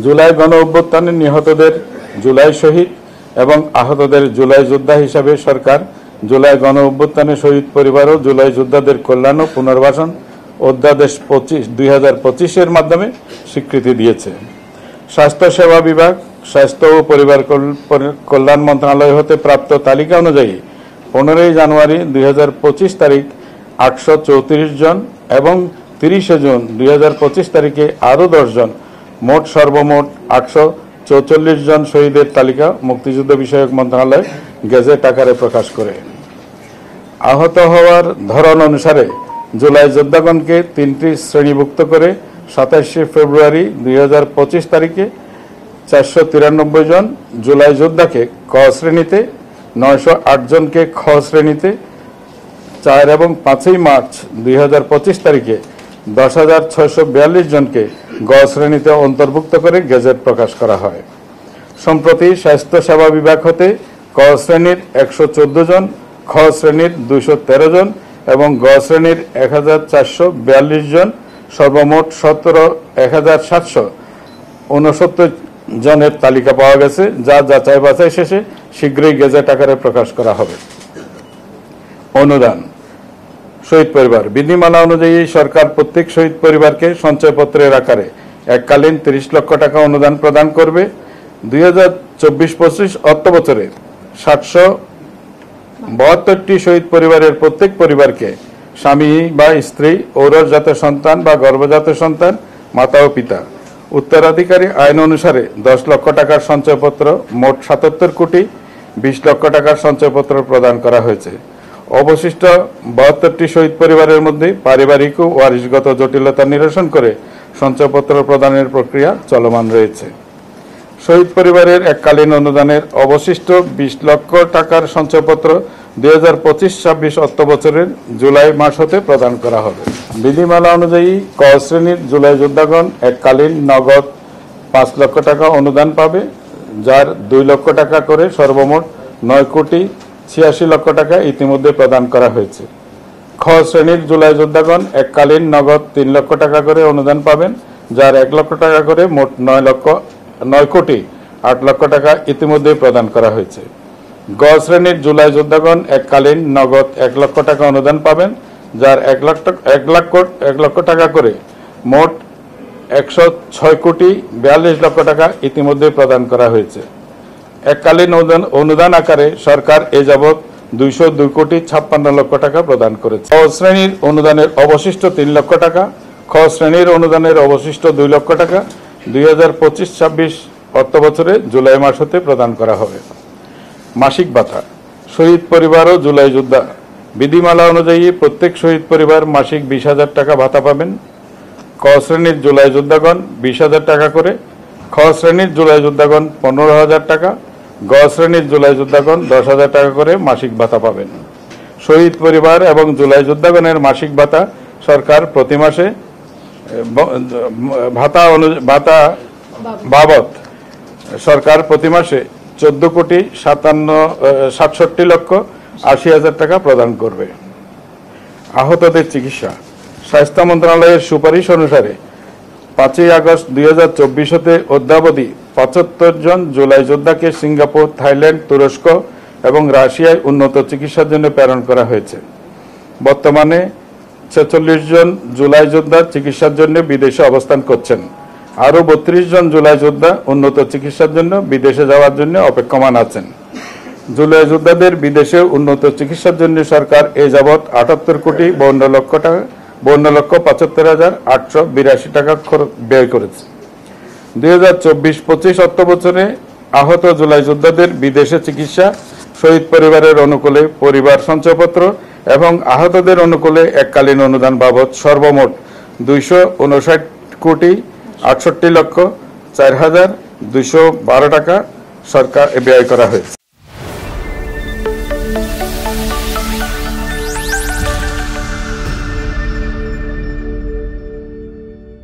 জুলাই গণ অভ্যুত্থানে নিহতদের জুলাই শহীদ এবং আহতদের জুলাই যোদ্ধা হিসাবে সরকার জুলাই গণ অভ্যুত্থানে শহীদ পরিবার ও জুলাই যোদ্ধাদের কল্যাণ ও পুনর্বাসন অধ্যাদেশ 2025-এর মাধ্যমে স্বীকৃতি দিয়েছে। স্বাস্থ্য সেবা বিভাগ, স্বাস্থ্য ও পরিবার কল্যাণ মন্ত্রণালয় হতে প্রাপ্ত তালিকা অনুযায়ী 15 জানুয়ারি 2025 তারিখ 834 জন এবং 30 জুন 2025 তারিখে আরও 10 জন, মোট সর্বমোট 844 জন শহীদের তালিকা মুক্তিযুদ্ধ বিষয়ক মন্ত্রণালয় গেজেট আকারে প্রকাশ করে। আহত হওয়ার ধরন অনুসারে জুলাই যোদ্ধাগণকে 3টি শ্রেণীভুক্ত করে 27 ফেব্রুয়ারি 2025 তারিখে 493 জন জুলাই যোদ্ধাকে ক শ্রেণীতে, 908 জনকে খ শ্রেণীতে, 4 এবং 5 মার্চ 2025 তারিখে 10,642 জনকে গ শ্রেণীতে অন্তর্ভুক্ত করে গেজেট প্রকাশ করা হয়। সম্প্রতি স্বাস্থ্য সেবা বিভাগ হতে ক শ্রেণীর 114 জন, খ শ্রেণীর 213 জন এবং গ শ্রেণীর 1,442 জন, সর্বমোট 1,769 জনের তালিকা পাওয়া গেছে, যা যাচাই বাছাই শেষে শীঘ্রই গেজেট আকারে প্রকাশ করা হবে। অনুদান। শহীদ পরিবার বিধিমালা অনুযায়ী সরকার প্রত্যেক শহীদ পরিবারকে সঞ্চয়পত্রের আকারে এককালীন 30 লক্ষ টাকা অনুদান প্রদান করবে। 2024-25 অর্থ বছরে 772টি শহীদ পরিবারের প্রত্যেক পরিবারকে স্বামী বা স্ত্রী, ঔরসজাত সন্তান বা গর্ভজাত সন্তান, মাতা ও পিতা, উত্তরাধিকারী আইন অনুসারে 10 লক্ষ টাকার সঞ্চয়পত্র, মোট 77 কোটি 20 লক্ষ টাকার সঞ্চয়পত্র প্রদান করা হয়েছে। অবশিষ্ট 72টি শহীদ পরিবারের মধ্যে পারিবারিক ও ওয়ারিশগত জটিলতা নিরসন করে সঞ্চয়পত্র প্রদানের প্রক্রিয়া চলমান রয়েছে। শহীদ পরিবারের এককালীন অনুদানের অবশিষ্ট 20 লক্ষ টাকার সঞ্চয়পত্র 2025-26 অর্থ বছরের জুলাই মাস হতে প্রদান করা হবে। বিধিমালা অনুযায়ী ক শ্রেণীর জুলাই যোদ্ধাগণ এককালীন নগদ 5 লক্ষ টাকা অনুদান পাবে, যার 2 লক্ষ টাকা করে সর্বমোট 9 কোটি 86 লক্ষ টাকা ইতিমধ্যে প্রদান করা হয়েছে। খ শ্রেণীর জুলাই যোদ্ধাগণ এককালীন নগদ 3 লক্ষ টাকা করে অনুদান পাবেন, যার 1 লক্ষ টাকা করে মোট 9 কোটি 8 লক্ষ টাকা ইতিমধ্যে প্রদান করা হয়েছে। গ শ্রেণীর জুলাই যোদ্ধাগণ এককালীন নগদ 1 লক্ষ টাকা অনুদান পাবেন, যার 1 লক্ষ টাকা করে মোট 106 কোটি 42 লক্ষ টাকা ইতিমধ্যে প্রদান করা হয়েছে। এককালীন অনুদান আকারে সরকার এ যাবৎ 202 কোটি 56 লক্ষ টাকা প্রদান করেছে। ক শ্রেণীর অনুদানের অবশিষ্ট 3 লক্ষ টাকা, খ শ্রেণীর অনুদানের অবশিষ্ট 2 লক্ষ টাকা 2025-26 অর্থ বছরে জুলাই মাস হতে প্রদান করা হবে। মাসিক ভাতা। শহীদ পরিবার ও জুলাই যোদ্ধা বিধিমালা অনুযায়ী প্রত্যেক শহীদ পরিবার মাসিক 20,000 টাকা ভাতা পাবেন। ক শ্রেণীর জুলাই যোদ্ধাগণ 20,000 টাকা করে, খ শ্রেণীর জুলাই যোদ্ধাগণ 15,000 টাকা, গ শ্রেণীর জুলাই যোদ্ধাগণ 10,000 টাকা করে মাসিক ভাতা পাবেন। শহীদ পরিবার এবং জুলাই যোদ্ধাগণের মাসিক ভাতা সরকার প্রতি মাসে ভাতা বাবদ সরকার প্রতি মাসে 14 কোটি 67 লক্ষ 80 হাজার টাকা প্রদান করবে। আহতদের চিকিৎসা। স্বাস্থ্য মন্ত্রণালয়ের সুপারিশ অনুসারে 5 আগস্ট 2024 হতে অদ্যাবধি 75 জন জুলাই যোদ্ধাকে সিঙ্গাপুর, থাইল্যান্ড, তুরস্ক এবং রাশিয়ায় উন্নত চিকিৎসার জন্য প্রেরণ করা হয়েছে। বর্তমানে 46 জন জুলাই যোদ্ধা চিকিৎসার জন্য বিদেশে অবস্থান করছেন। আরও 32 জন জুলাই যোদ্ধা উন্নত চিকিৎসার জন্য বিদেশে যাওয়ার জন্য অপেক্ষমান আছেন। জুলাই যোদ্ধাদের বিদেশে উন্নত চিকিৎসার জন্য সরকার এ যাবৎ 78 কোটি 52,75,882 টাকা ব্যয় করেছে। 2024-25 অর্থ বছরে আহত জুলাই যোদ্ধাদের বিদেশে চিকিৎসা, শহীদ পরিবারের অনুকূলে পরিবার সঞ্চয়পত্র এবং আহতদের অনুকূলে এককালীন অনুদান বাবদ সর্বমোট 259 কোটি 68 লক্ষ 4,212 টাকা সরকার ব্যয় করা হয়েছে।